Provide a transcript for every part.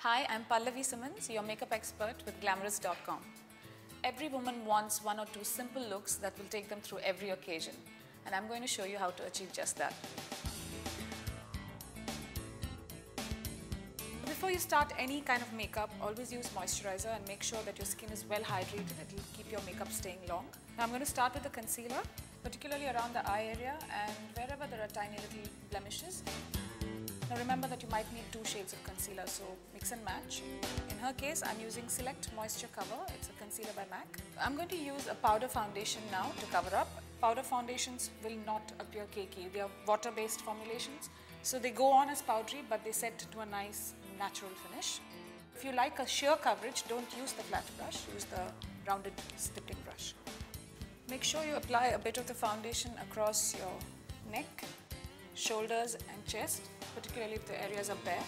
Hi, I'm Pallavi Symons, your makeup expert with Glamrs.com. Every woman wants one or two simple looks that will take them through every occasion, and I'm going to show you how to achieve just that. Before you start any kind of makeup, always use moisturizer and make sure that your skin is well hydrated. It will keep your makeup staying long. Now I'm going to start with the concealer, particularly around the eye area and wherever there are tiny little blemishes. Now remember that you might need two shades of concealer, so mix and match. In her case, I'm using Select Moisture Cover. It's a concealer by MAC. I'm going to use a powder foundation now to cover up. Powder foundations will not appear cakey. They are water-based formulations, so they go on as powdery, but they set to a nice natural finish. If you like a sheer coverage, don't use the flat brush, use the rounded stippling brush. Make sure you apply a bit of the foundation across your neck, shoulders and chest, particularly if the areas are bare.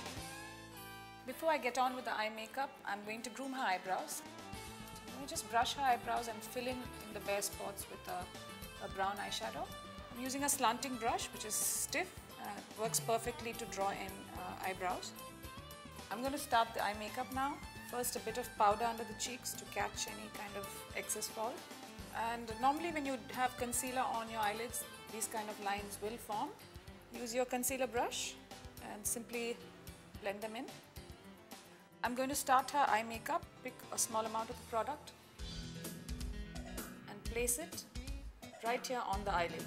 Before I get on with the eye makeup, I'm going to groom her eyebrows. Let me just brush her eyebrows and fill in the bare spots with a brown eyeshadow. I'm using a slanting brush which is stiff and it works perfectly to draw in eyebrows. I'm going to start the eye makeup now. First, a bit of powder under the cheeks to catch any kind of excess fall. And normally when you have concealer on your eyelids, these kind of lines will form. Use your concealer brush and simply blend them in. I'm going to start her eye makeup. Pick a small amount of the product and place it right here on the eyelid.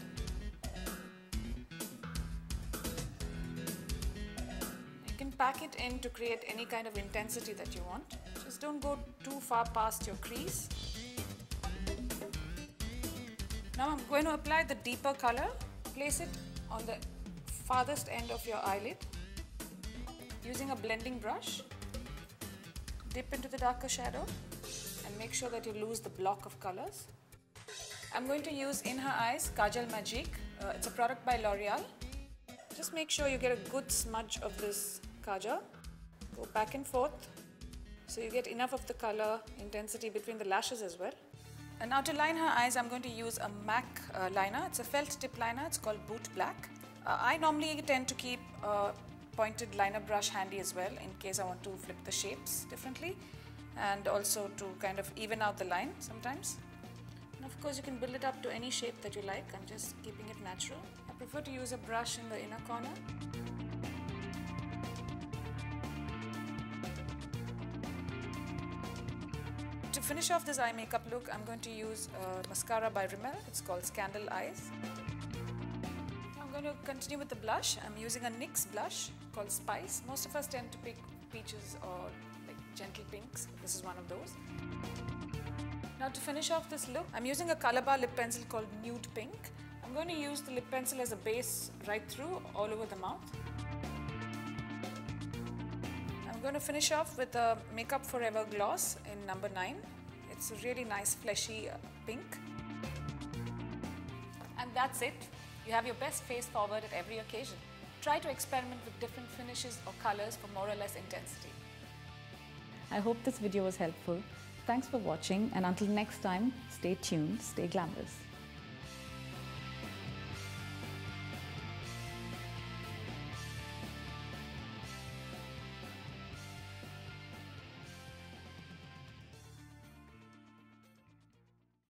You can pack it in to create any kind of intensity that you want. Just don't go too far past your crease. Now I'm going to apply the deeper color. Place it on the farthest end of your eyelid. Using a blending brush, dip into the darker shadow and make sure that you lose the block of colors. I'm going to use in her eyes Kajal Magique. It's a product by L'Oreal. Just make sure you get a good smudge of this kajal. Go back and forth so you get enough of the color intensity between the lashes as well. And now to line her eyes, I'm going to use a MAC liner. It's a felt tip liner. It's called Boot Black. I normally tend to keep a pointed liner brush handy as well in case I want to flip the shapes differently and also to kind of even out the line sometimes. And of course you can build it up to any shape that you like. I'm just keeping it natural. I prefer to use a brush in the inner corner. To finish off this eye makeup look, I'm going to use mascara by Rimmel. It's called Scandal Eyes. I'm going to continue with the blush. I'm using a NYX blush called Spice. Most of us tend to pick peaches or like gentle pinks. This is one of those. Now to finish off this look, I'm using a color bar lip pencil called Nude Pink. I'm going to use the lip pencil as a base right through all over the mouth. I'm going to finish off with a Makeup Forever gloss in number 9. It's a really nice fleshy pink. And that's it. You have your best face forward at every occasion. Try to experiment with different finishes or colors for more or less intensity. I hope this video was helpful. Thanks for watching, and until next time, stay tuned, stay glamorous.